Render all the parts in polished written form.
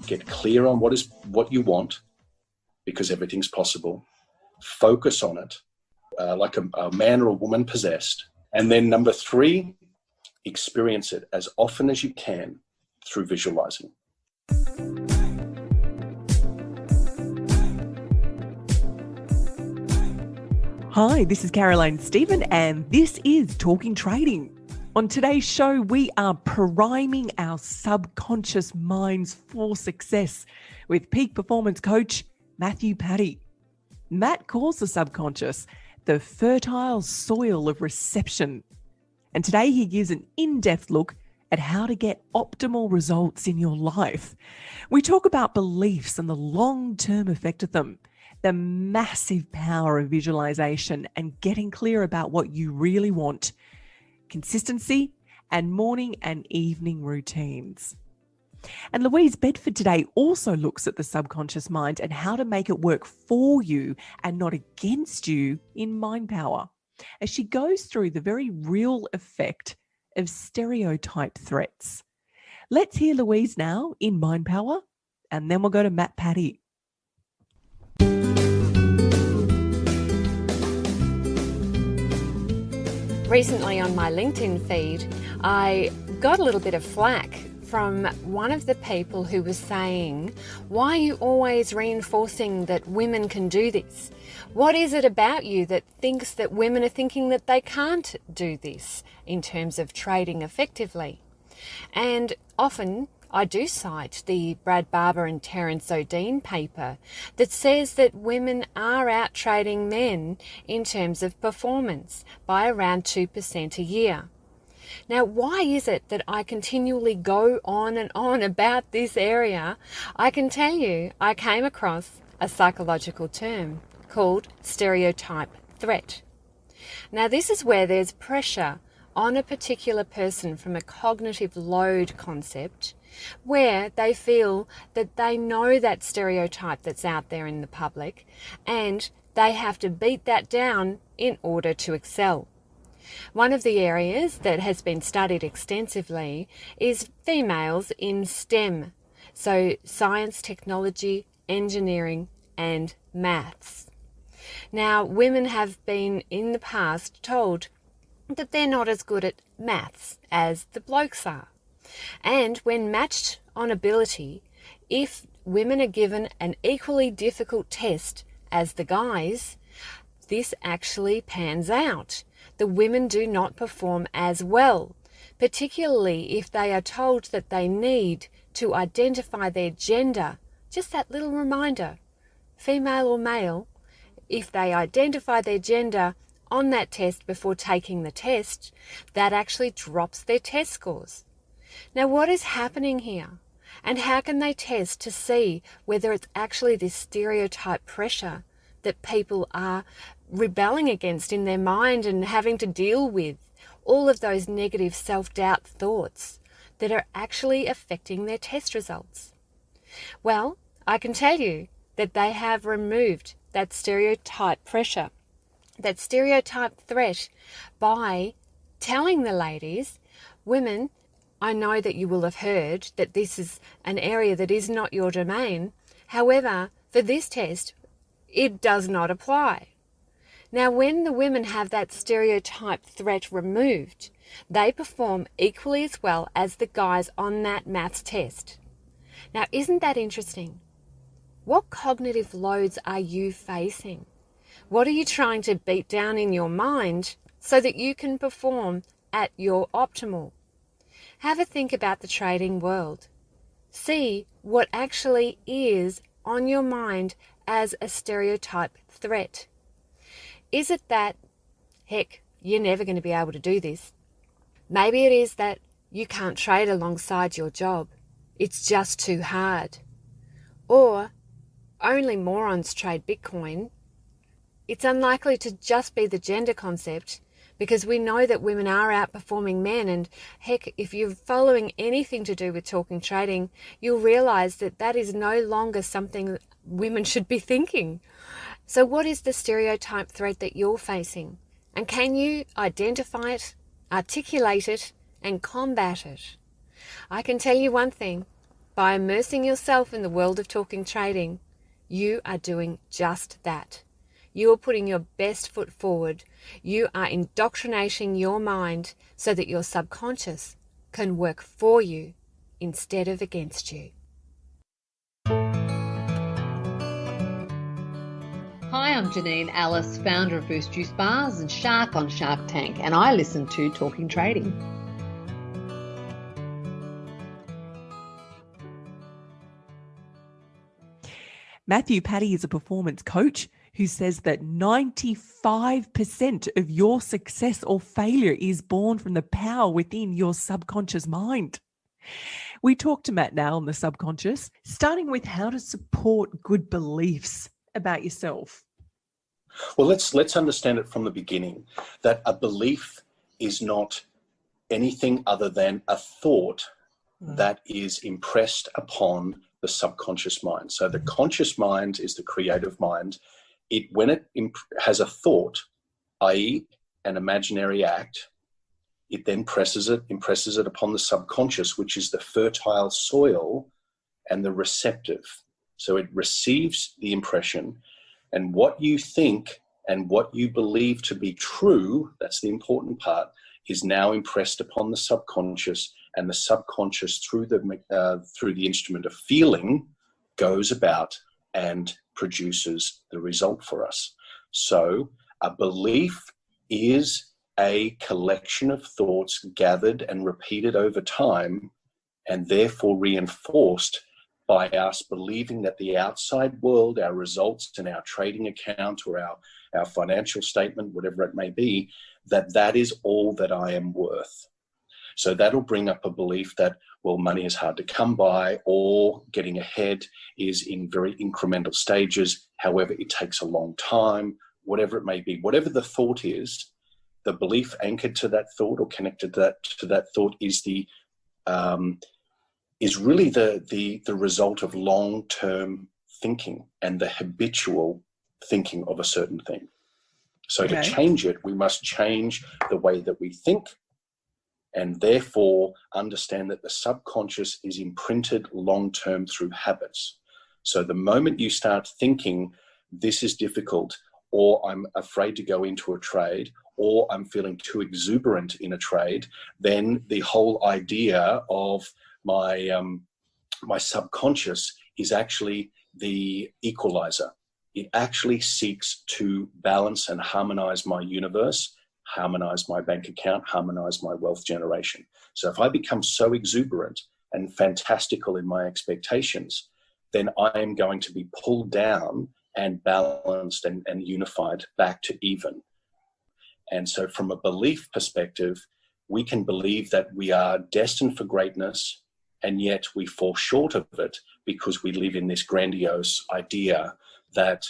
Get clear on what you want, because everything's possible. Focus on it, like a man or a woman possessed. And then number 3, experience it as often as you can through visualizing. Hi, this is Caroline Stephen, and this is Talking Trading. On today's show, we are priming our subconscious minds for success with peak performance coach Matthew Patty. Matt calls the subconscious the fertile soil of reception. And today he gives an in-depth look at how to get optimal results in your life. We talk about beliefs and the long-term effect of them, the massive power of visualization and getting clear about what you really want, consistency, and morning and evening routines. And Louise Bedford today also looks at the subconscious mind and how to make it work for you and not against you in mind power, as she goes through the very real effect of stereotype threats. Let's hear Louise now in Mind Power, and then we'll go to Matt Patty. Recently on my LinkedIn feed, I got a little bit of flack from one of the people who was saying, why are you always reinforcing that women can do this? What is it about you that thinks that women are thinking that they can't do this in terms of trading effectively? And often I do cite the Brad Barber and Terence O'Dean paper that says that women are out trading men in terms of performance by around 2% a year. Now, why is it that I continually go on and on about this area? I can tell you, I came across a psychological term called stereotype threat. Now, this is where there's pressure on a particular person from a cognitive load concept, where they feel that they know that stereotype that's out there in the public and they have to beat that down in order to excel. One of the areas that has been studied extensively is females in STEM, so science, technology, engineering, and maths. Now, women have been in the past told that they're not as good at maths as the blokes are. And when matched on ability, if women are given an equally difficult test as the guys, this actually pans out. The women do not perform as well, particularly if they are told that they need to identify their gender. Just that little reminder, female or male, if they identify their gender on that test before taking the test, that actually drops their test scores. Now, what is happening here? And how can they test to see whether it's actually this stereotype pressure that people are rebelling against in their mind and having to deal with, all of those negative self-doubt thoughts that are actually affecting their test results? Well, I can tell you that they have removed that stereotype pressure, that stereotype threat, by telling the ladies, women, I know that you will have heard that this is an area that is not your domain. However, for this test, it does not apply. Now, when the women have that stereotype threat removed, they perform equally as well as the guys on that maths test. Now, isn't that interesting? What cognitive loads are you facing? What are you trying to beat down in your mind so that you can perform at your optimal? Have a think about the trading world. See what actually is on your mind as a stereotype threat. Is it that, heck, you're never going to be able to do this? Maybe it is that you can't trade alongside your job. It's just too hard. Or only morons trade Bitcoin. It's unlikely to just be the gender concept, because we know that women are outperforming men, and heck, if you're following anything to do with Talking Trading, you'll realize that that is no longer something that women should be thinking. So what is the stereotype threat that you're facing? And can you identify it, articulate it, and combat it? I can tell you one thing, By immersing yourself in the world of talking trading, you are doing just that. You are putting your best foot forward. You are indoctrinating your mind so that your subconscious can work for you instead of against you. Hi, I'm Janine Alice, founder of Boost Juice Bars and Shark on Shark Tank, and I listen to Talking Trading. Matthew Paddy is a performance coach who says that 95% of your success or failure is born from the power within your subconscious mind. We talk to Matt now on the subconscious, starting with how to support good beliefs about yourself. Well, let's understand it from the beginning, that a belief is not anything other than a thought that is impressed upon the subconscious mind. So the conscious mind is the creative mind. When it has a thought, i.e. an imaginary act, it then impresses it upon the subconscious, which is the fertile soil and the receptive. So it receives the impression, and what you think and what you believe to be true, that's the important part, is now impressed upon the subconscious, and the subconscious through the instrument of feeling goes about and produces the result for us. So a belief is a collection of thoughts gathered and repeated over time, and therefore reinforced by us believing that the outside world, our results in our trading account or our financial statement, whatever it may be, that is all that I am worth. So that'll bring up a belief that, well, money is hard to come by, or getting ahead is in very incremental stages. However, it takes a long time, whatever it may be. Whatever the thought is, the belief anchored to that thought or connected to that thought is really the result of long-term thinking and the habitual thinking of a certain thing. So to change it, we must change the way that we think, and therefore understand that the subconscious is imprinted long-term through habits. So the moment you start thinking, this is difficult, or I'm afraid to go into a trade, or I'm feeling too exuberant in a trade, then the whole idea of my subconscious is actually the equalizer. It actually seeks to balance and harmonize my universe, harmonize my bank account, harmonize my wealth generation. So if I become so exuberant and fantastical in my expectations, then I am going to be pulled down and balanced and unified back to even. And so from a belief perspective, we can believe that we are destined for greatness, and yet we fall short of it because we live in this grandiose idea that,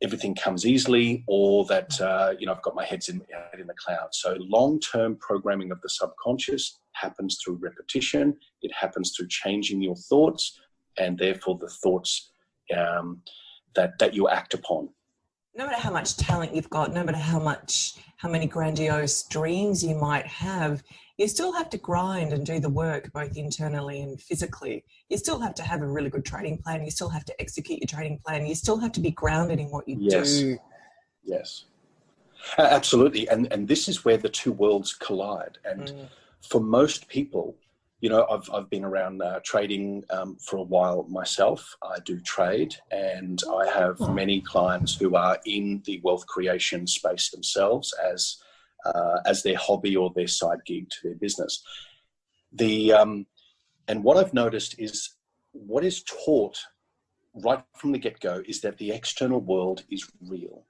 everything comes easily, or that, I've got my head in the clouds. So long-term programming of the subconscious happens through repetition. It happens through changing your thoughts, and therefore the thoughts that you act upon. No matter how much talent you've got, no matter how many grandiose dreams you might have, you still have to grind and do the work both internally and physically. You still have to have a really good trading plan. You still have to execute your trading plan. You still have to be grounded in what you do. Yes, absolutely. And this is where the two worlds collide. And for most people, I've been around trading for a while myself. I do trade, and I have many clients who are in the wealth creation space themselves as their hobby or their side gig to their business. And what I've noticed is what is taught right from the get-go is that the external world is real,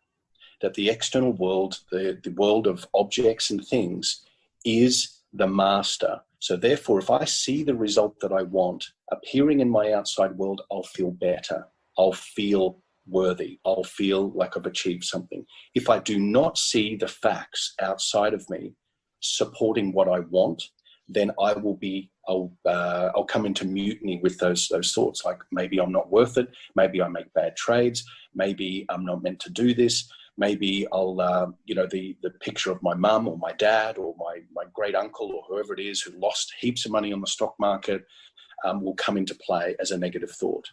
that the external world, the world of objects and things, is the master. So therefore, if I see the result that I want appearing in my outside world, I'll feel better. I'll feel worthy. I'll feel like I've achieved something. If I do not see the facts outside of me supporting what I want, then I'll come into mutiny with those thoughts. Like, maybe I'm not worth it. Maybe I make bad trades. Maybe I'm not meant to do this. Maybe I'll, the picture of my mum or my dad or my great uncle or whoever it is who lost heaps of money on the stock market, will come into play as a negative thought.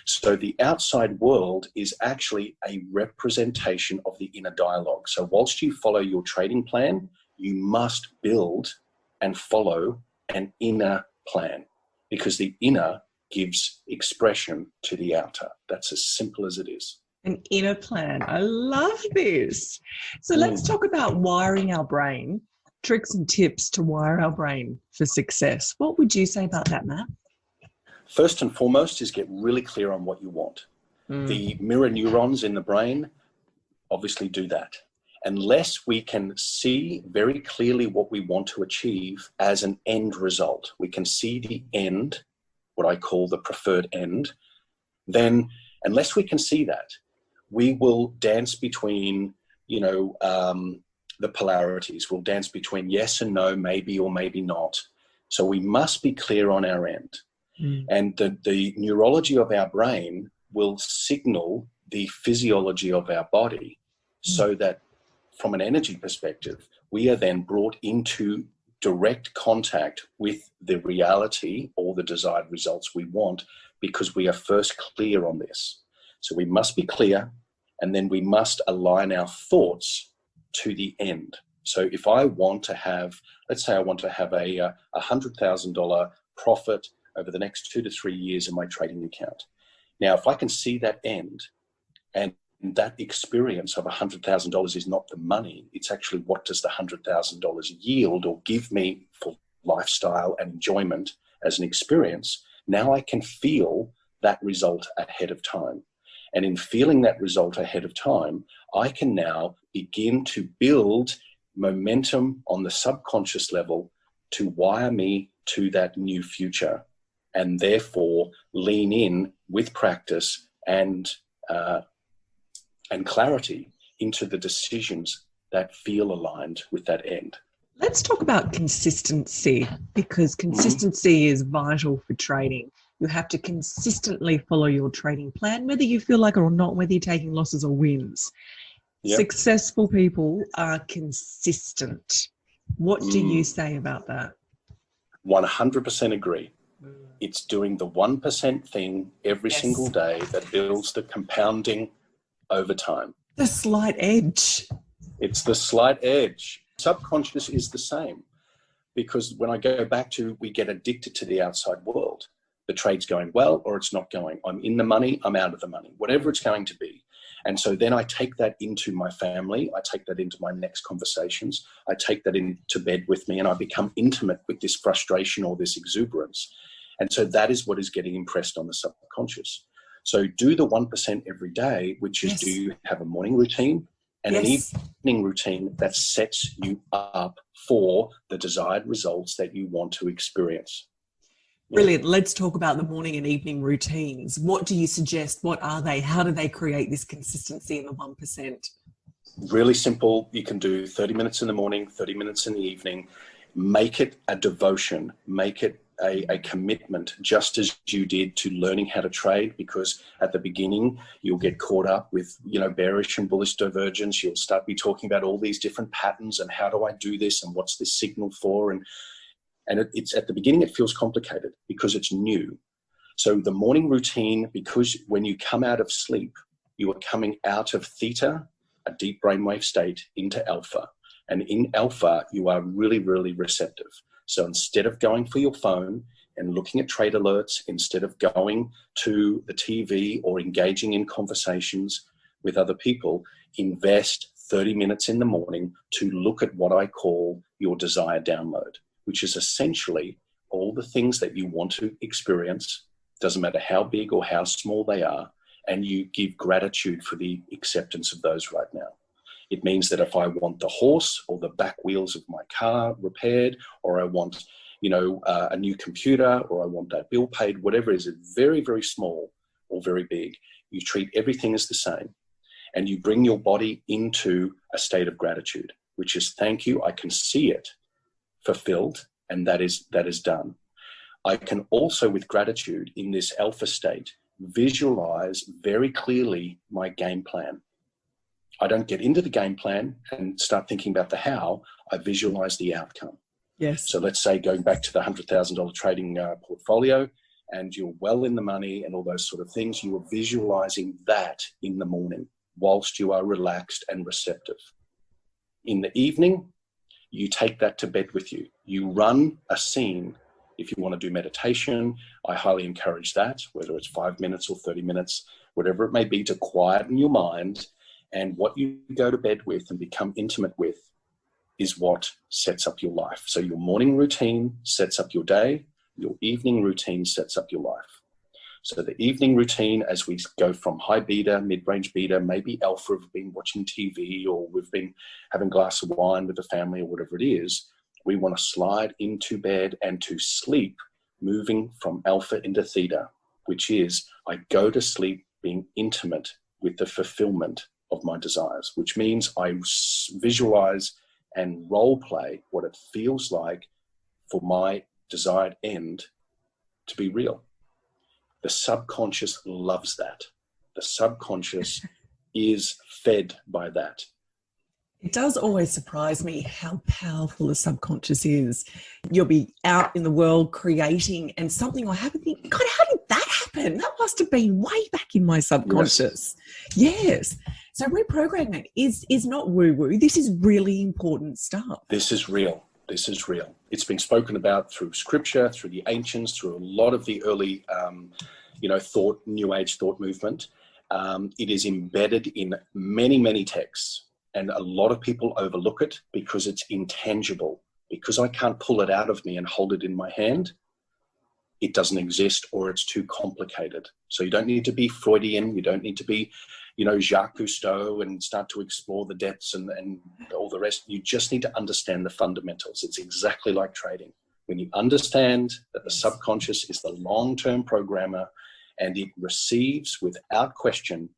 So the outside world is actually a representation of the inner dialogue. So whilst you follow your trading plan, you must build and follow an inner plan, because the inner gives expression to the outer. That's as simple as it is. An inner plan. I love this. So let's talk about wiring our brain, tricks and tips to wire our brain for success. What would you say about that, Matt? First and foremost is get really clear on what you want. The mirror neurons in the brain obviously do that. Unless we can see very clearly what we want to achieve as an end result, we can see the end, what I call the preferred end, then unless we can see that, we will dance between, the polarities. We'll dance between yes and no, maybe or maybe not. So we must be clear on our end. And the neurology of our brain will signal the physiology of our body so that from an energy perspective, we are then brought into direct contact with the reality or the desired results we want, because we are first clear on this. So we must be clear, and then we must align our thoughts to the end. So if I want to have, let's say I want to have a $100,000 profit over the next 2 to 3 years in my trading account. Now, if I can see that end, and that experience of $100,000 is not the money, it's actually what does the $100,000 yield or give me for lifestyle and enjoyment as an experience. Now I can feel that result ahead of time. And in feeling that result ahead of time, I can now begin to build momentum on the subconscious level to wire me to that new future, and therefore lean in with practice and clarity into the decisions that feel aligned with that end. Let's talk about consistency, because consistency is vital for trading. You have to consistently follow your trading plan, whether you feel like it or not, whether you're taking losses or wins. Yep. Successful people are consistent. What do you say about that? 100% agree. It's doing the 1% thing every single day that builds the compounding over time. The slight edge. It's the slight edge. Subconscious is the same, because when I go back to, we get addicted to the outside world. The trade's going well or it's not going. I'm in the money, I'm out of the money, whatever it's going to be. And so then I take that into my family. I take that into my next conversations. I take that into bed with me, and I become intimate with this frustration or this exuberance. And so that is what is getting impressed on the subconscious. So do the 1% every day, which is, do you have a morning routine and an evening routine that sets you up for the desired results that you want to experience? Brilliant. Let's talk about the morning and evening routines. What do you suggest? What are they? How do they create this consistency in the 1%? Really simple. You can do 30 minutes in the morning, 30 minutes in the evening. Make it a devotion. Make it a commitment, just as you did to learning how to trade, because at the beginning you'll get caught up with, bearish and bullish divergence. You'll start be talking about all these different patterns and how do I do this and what's this signal for? And it's at the beginning, it feels complicated because it's new. So the morning routine, because when you come out of sleep, you are coming out of theta, a deep brainwave state, into alpha. And in alpha, you are really, really receptive. So instead of going for your phone and looking at trade alerts, instead of going to the TV or engaging in conversations with other people, invest 30 minutes in the morning to look at what I call your desire download, which is essentially all the things that you want to experience, doesn't matter how big or how small they are, and you give gratitude for the acceptance of those right now. It means that if I want the horse or the back wheels of my car repaired, or I want, a new computer, or I want that bill paid, whatever it is, very, very small or very big, you treat everything as the same. And you bring your body into a state of gratitude, which is, thank you, I can see it fulfilled, and that is done. I can also, with gratitude in this alpha state, visualize very clearly my game plan. I don't get into the game plan and start thinking about the how. I visualize the outcome. Yes. So let's say, going back to the $100,000 trading portfolio, and you're well in the money and all those sort of things, you are visualizing that in the morning whilst you are relaxed and receptive. In the evening, you take that to bed with you. You run a scene. If you want to do meditation, I highly encourage that, whether it's 5 minutes or 30 minutes, whatever it may be, to quieten your mind. And what you go to bed with and become intimate with is what sets up your life. So your morning routine sets up your day. Your evening routine sets up your life. So the evening routine, as we go from high beta, mid-range beta, maybe alpha, we've been watching TV or we've been having a glass of wine with the family or whatever it is, we want to slide into bed and to sleep, moving from alpha into theta, which is I go to sleep being intimate with the fulfillment of my desires, which means I visualize and role play what it feels like for my desired end to be real. The subconscious loves that. The subconscious is fed by that. It does always surprise me how powerful the subconscious is. You'll be out in the world creating and something will happen. God, how did that happen? That must have been way back in my subconscious. Yes. So reprogramming is not woo-woo. This is really important stuff. This is real. This is real. It's been spoken about through scripture, through the ancients, through a lot of the early, New Age thought movement. It is embedded in many, many texts, and a lot of people overlook it because it's intangible. Because I can't pull it out of me and hold it in my hand, it doesn't exist, or it's too complicated. So you don't need to be Freudian. You don't need to be Jacques Cousteau and start to explore the depths and all the rest. You just need to understand the fundamentals. It's exactly like trading. When you understand that the subconscious is the long-term programmer and it receives without question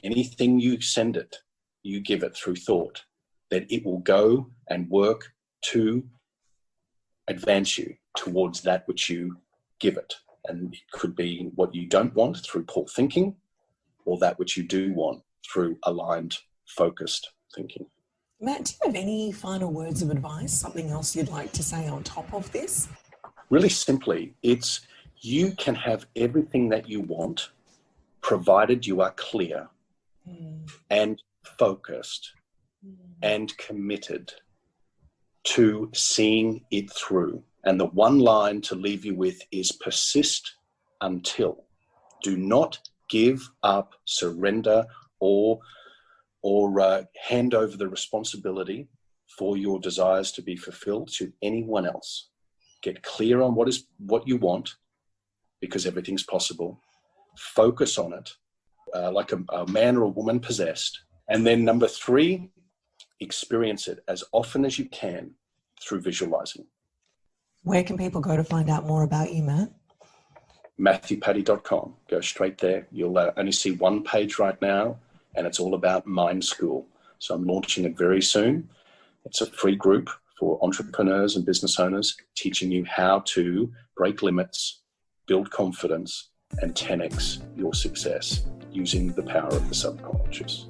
anything you send it, you give it through thought, that it will go and work to advance you towards that which you give it. And it could be what you don't want through poor thinking, or that which you do want through aligned, focused thinking. Matt, do you have any final words of advice, something else you'd like to say on top of this? Really simply, it's you can have everything that you want, provided you are clear and focused and committed to seeing it through. And the one line to leave you with is persist until. Do not give up, surrender, or hand over the responsibility for your desires to be fulfilled to anyone else. Get clear on what you want, because everything's possible. Focus on it, like a man or a woman possessed. And then number 3, experience it as often as you can through visualizing. Where can people go to find out more about you, Matt? MatthewPatty.com. Go straight there. You'll only see one page right now, and it's all about Mind School. So I'm launching it very soon. It's a free group for entrepreneurs and business owners, teaching you how to break limits, build confidence, and 10x your success using the power of the subconscious.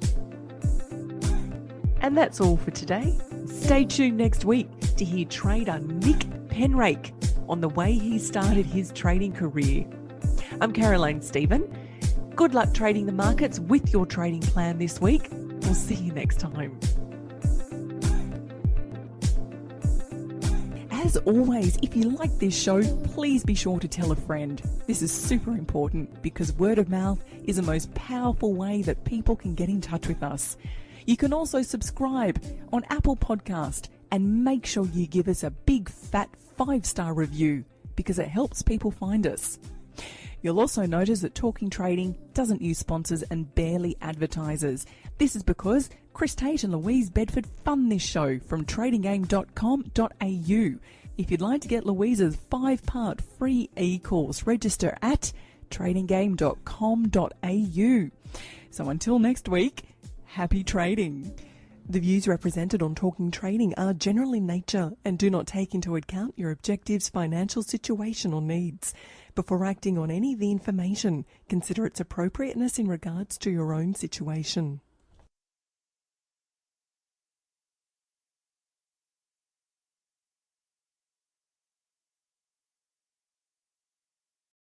And that's all for today. Stay tuned next week to hear trader Nick Penrake on the way he started his trading career. I'm Caroline Stephen. Good luck trading the markets with your trading plan this week. We'll see you next time. As always, if you like this show, please be sure to tell a friend. This is super important because word of mouth is the most powerful way that people can get in touch with us. You can also subscribe on Apple Podcast and make sure you give us a big fat 5-star review because it helps people find us. You'll also notice that Talking Trading doesn't use sponsors and barely advertisers. This is because Chris Tate and Louise Bedford fund this show from tradinggame.com.au. If you'd like to get Louise's 5-part free e-course, register at tradinggame.com.au. So until next week, happy trading. The views represented on Talking Trading are general in nature and do not take into account your objectives, financial situation or needs. Before acting on any of the information, consider its appropriateness in regards to your own situation.